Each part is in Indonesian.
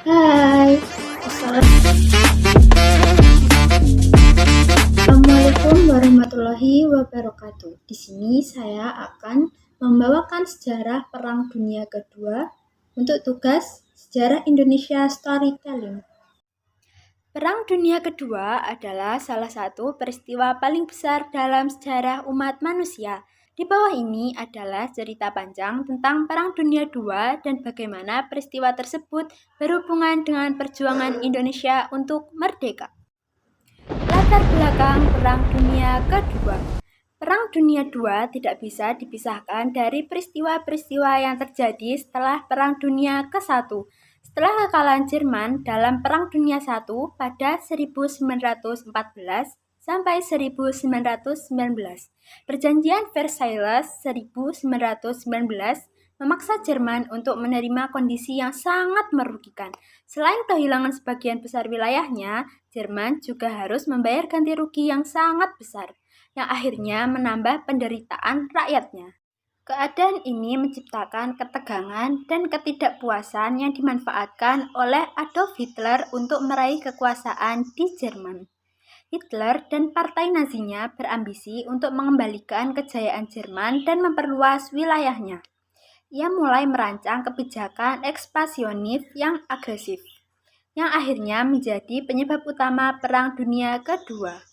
Hai, Assalamualaikum warahmatullahi wabarakatuh. Di sini saya akan membawakan sejarah Perang Dunia Kedua untuk tugas Sejarah Indonesia Storytelling. Perang Dunia Kedua adalah salah satu peristiwa paling besar dalam sejarah umat manusia. Di bawah ini adalah cerita panjang tentang Perang Dunia II dan bagaimana peristiwa tersebut berhubungan dengan perjuangan Indonesia untuk merdeka. Latar belakang Perang Dunia Kedua. Perang Dunia II tidak bisa dipisahkan dari peristiwa-peristiwa yang terjadi setelah Perang Dunia ke-1. Setelah kekalahan Jerman dalam Perang Dunia I pada 1914 sampai 1919, Perjanjian Versailles 1919 memaksa Jerman untuk menerima kondisi yang sangat merugikan. Selain kehilangan sebagian besar wilayahnya, Jerman juga harus membayar ganti rugi yang sangat besar, yang akhirnya menambah penderitaan rakyatnya. Keadaan ini menciptakan ketegangan dan ketidakpuasan yang dimanfaatkan oleh Adolf Hitler untuk meraih kekuasaan di Jerman. Hitler dan partai Nazinya berambisi untuk mengembalikan kejayaan Jerman dan memperluas wilayahnya. Ia mulai merancang kebijakan ekspansionis yang agresif, yang akhirnya menjadi penyebab utama Perang Dunia Kedua.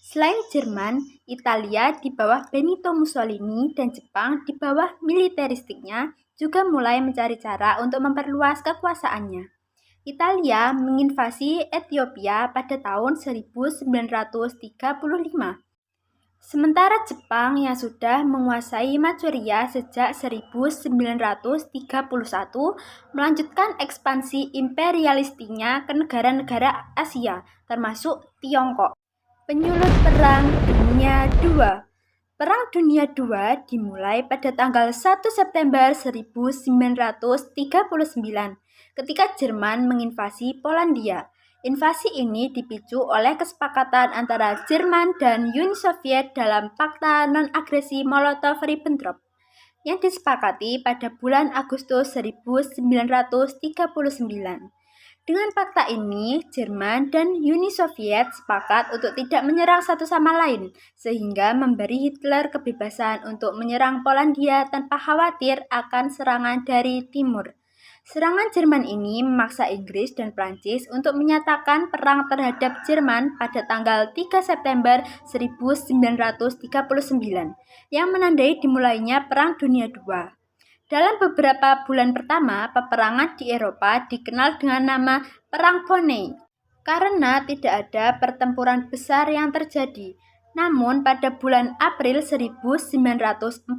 Selain Jerman, Italia di bawah Benito Mussolini dan Jepang di bawah militeristiknya juga mulai mencari cara untuk memperluas kekuasaannya. Italia menginvasi Ethiopia pada tahun 1935. Sementara Jepang yang sudah menguasai Manchuria sejak 1931 melanjutkan ekspansi imperialistiknya ke negara-negara Asia, termasuk Tiongkok. Penyulut Perang Dunia II. Perang Dunia II dimulai pada tanggal 1 September 1939 ketika Jerman menginvasi Polandia. Invasi ini dipicu oleh kesepakatan antara Jerman dan Uni Soviet dalam Fakta Non-Agresi Molotov-Ribbentrop yang disepakati pada bulan Agustus 1939. Dengan fakta ini, Jerman dan Uni Soviet sepakat untuk tidak menyerang satu sama lain, sehingga memberi Hitler kebebasan untuk menyerang Polandia tanpa khawatir akan serangan dari timur. Serangan Jerman ini memaksa Inggris dan Prancis untuk menyatakan perang terhadap Jerman pada tanggal 3 September 1939, yang menandai dimulainya Perang Dunia II. Dalam beberapa bulan pertama, peperangan di Eropa dikenal dengan nama Perang Ponney, karena tidak ada pertempuran besar yang terjadi. Namun pada bulan April 1940,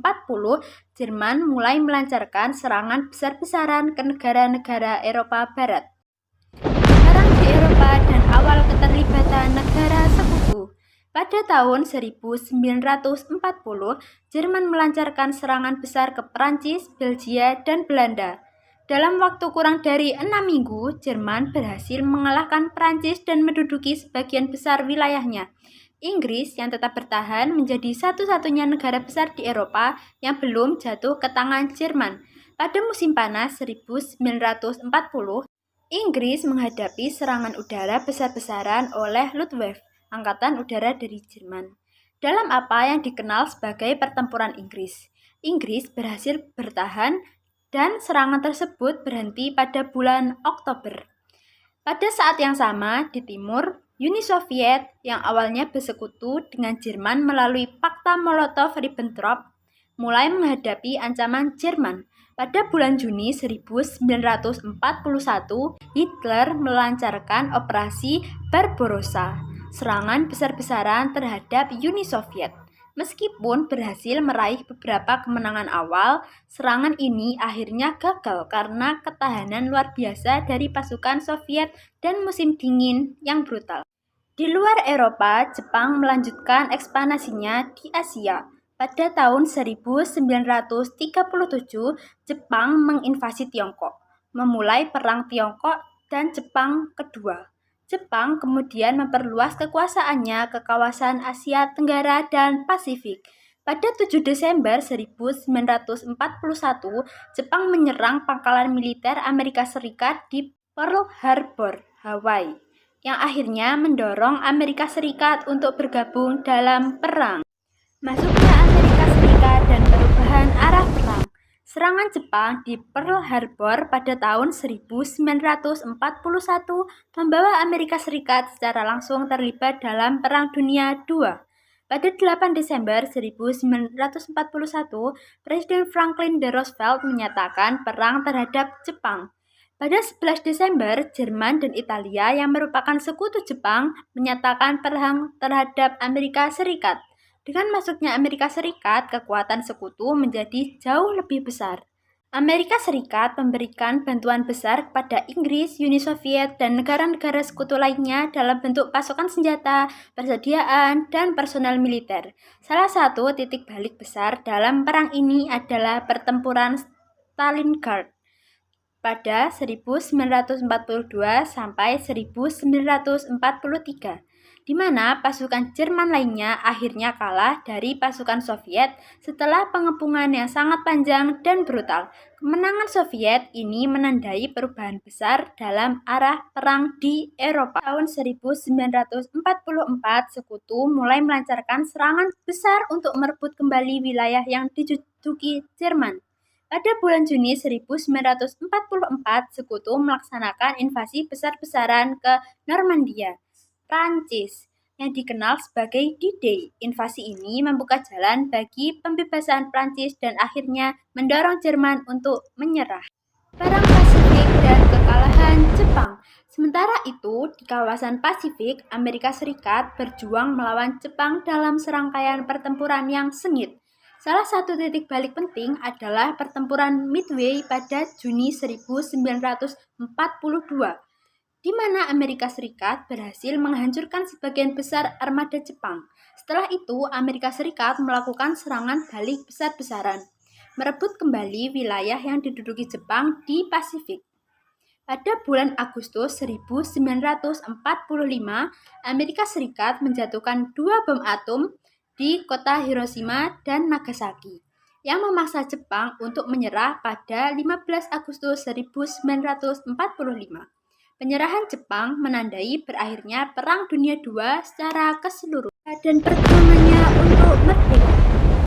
Jerman mulai melancarkan serangan besar-besaran ke negara-negara Eropa Barat. Perang di Eropa dan awal keterlibatan negara sekutu. Pada tahun 1940, Jerman melancarkan serangan besar ke Prancis, Belgia, dan Belanda. Dalam waktu kurang dari 6 minggu, Jerman berhasil mengalahkan Prancis dan menduduki sebagian besar wilayahnya. Inggris yang tetap bertahan menjadi satu-satunya negara besar di Eropa yang belum jatuh ke tangan Jerman. Pada musim panas 1940, Inggris menghadapi serangan udara besar-besaran oleh Luftwaffe, angkatan udara dari Jerman, dalam apa yang dikenal sebagai pertempuran Inggris. Inggris berhasil bertahan dan serangan tersebut berhenti pada bulan Oktober. Pada saat yang sama, di timur, Uni Soviet yang awalnya bersekutu dengan Jerman melalui Fakta Molotov-Ribbentrop mulai menghadapi ancaman Jerman. Pada bulan Juni 1941, Hitler melancarkan Operasi Barbarossa, serangan besar-besaran terhadap Uni Soviet. Meskipun berhasil meraih beberapa kemenangan awal, serangan ini akhirnya gagal karena ketahanan luar biasa dari pasukan Soviet dan musim dingin yang brutal. Di luar Eropa, Jepang melanjutkan ekspansinya di Asia. Pada tahun 1937, Jepang menginvasi Tiongkok, memulai Perang Tiongkok dan Jepang kedua. Jepang kemudian memperluas kekuasaannya ke kawasan Asia Tenggara dan Pasifik. Pada 7 Desember 1941, Jepang menyerang pangkalan militer Amerika Serikat di Pearl Harbor, Hawaii, yang akhirnya mendorong Amerika Serikat untuk bergabung dalam perang. Masuknya Amerika Serikat dan perubahan arah perang. Serangan Jepang di Pearl Harbor pada tahun 1941 membawa Amerika Serikat secara langsung terlibat dalam Perang Dunia II. Pada 8 Desember 1941, Presiden Franklin D. Roosevelt menyatakan perang terhadap Jepang. Pada 11 Desember, Jerman dan Italia yang merupakan sekutu Jepang menyatakan perang terhadap Amerika Serikat. Dengan masuknya Amerika Serikat, kekuatan sekutu menjadi jauh lebih besar. Amerika Serikat memberikan bantuan besar kepada Inggris, Uni Soviet, dan negara-negara sekutu lainnya dalam bentuk pasukan senjata, persediaan, dan personel militer. Salah satu titik balik besar dalam perang ini adalah pertempuran Stalingrad pada 1942 sampai 1943, di mana pasukan Jerman lainnya akhirnya kalah dari pasukan Soviet setelah pengepungan yang sangat panjang dan brutal. Kemenangan Soviet ini menandai perubahan besar dalam arah perang di Eropa. Tahun 1944, Sekutu mulai melancarkan serangan besar untuk merebut kembali wilayah yang diduduki Jerman. Pada bulan Juni 1944, Sekutu melaksanakan invasi besar-besaran ke Normandia, Prancis, yang dikenal sebagai D-Day. Invasi ini membuka jalan bagi pembebasan Prancis dan akhirnya mendorong Jerman untuk menyerah. Perang Pasifik dan kekalahan Jepang. Sementara itu, di kawasan Pasifik, Amerika Serikat berjuang melawan Jepang dalam serangkaian pertempuran yang sengit. Salah satu titik balik penting adalah pertempuran Midway pada Juni 1942, di mana Amerika Serikat berhasil menghancurkan sebagian besar armada Jepang. Setelah itu, Amerika Serikat melakukan serangan balik besar-besaran, merebut kembali wilayah yang diduduki Jepang di Pasifik. Pada bulan Agustus 1945, Amerika Serikat menjatuhkan 2 bom atom di kota Hiroshima dan Nagasaki, yang memaksa Jepang untuk menyerah pada 15 Agustus 1945. Penyerahan Jepang menandai berakhirnya Perang Dunia II secara keseluruhan dan perjuangannya untuk merdeka.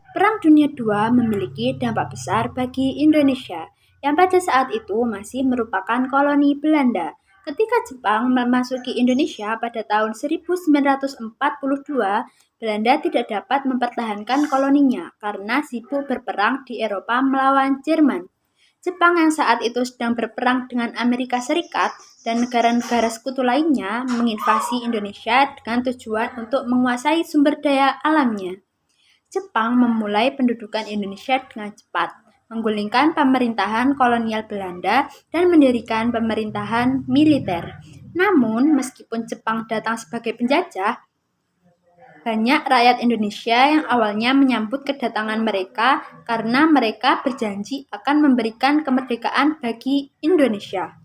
Perang Dunia II memiliki dampak besar bagi Indonesia, yang pada saat itu masih merupakan koloni Belanda. Ketika Jepang memasuki Indonesia pada tahun 1942, Belanda tidak dapat mempertahankan koloninya karena sibuk berperang di Eropa melawan Jerman. Jepang yang saat itu sedang berperang dengan Amerika Serikat dan negara-negara sekutu lainnya menginvasi Indonesia dengan tujuan untuk menguasai sumber daya alamnya. Jepang memulai pendudukan Indonesia dengan cepat, menggulingkan pemerintahan kolonial Belanda dan mendirikan pemerintahan militer. Namun, meskipun Jepang datang sebagai penjajah, banyak rakyat Indonesia yang awalnya menyambut kedatangan mereka karena mereka berjanji akan memberikan kemerdekaan bagi Indonesia.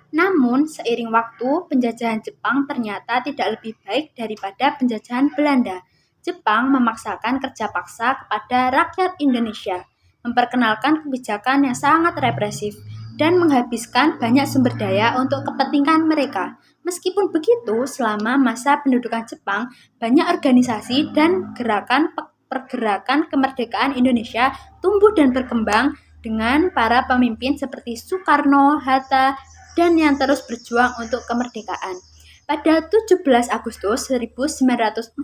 Namun, seiring waktu, penjajahan Jepang ternyata tidak lebih baik daripada penjajahan Belanda. Jepang memaksakan kerja paksa kepada rakyat Indonesia, memperkenalkan kebijakan yang sangat represif, dan menghabiskan banyak sumber daya untuk kepentingan mereka. Meskipun begitu, selama masa pendudukan Jepang, banyak organisasi dan pergerakan kemerdekaan Indonesia tumbuh dan berkembang dengan para pemimpin seperti Soekarno, Hatta, dan yang terus berjuang untuk kemerdekaan. Pada 17 Agustus 1945,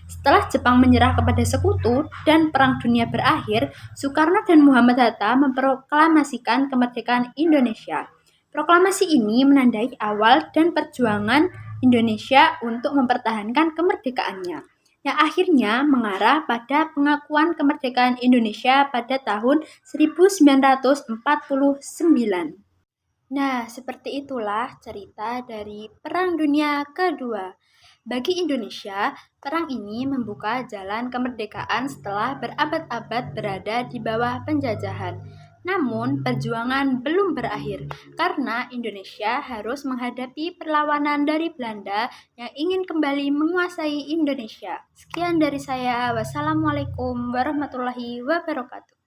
setelah Jepang menyerah kepada Sekutu dan Perang Dunia berakhir, Soekarno dan Muhammad Hatta memproklamasikan kemerdekaan Indonesia. Proklamasi ini menandai awal dan perjuangan Indonesia untuk mempertahankan kemerdekaannya, yang akhirnya mengarah pada pengakuan kemerdekaan Indonesia pada tahun 1949. Nah, seperti itulah cerita dari Perang Dunia Kedua. Bagi Indonesia, perang ini membuka jalan kemerdekaan setelah berabad-abad berada di bawah penjajahan. Namun, perjuangan belum berakhir karena Indonesia harus menghadapi perlawanan dari Belanda yang ingin kembali menguasai Indonesia. Sekian dari saya. Wassalamualaikum warahmatullahi wabarakatuh.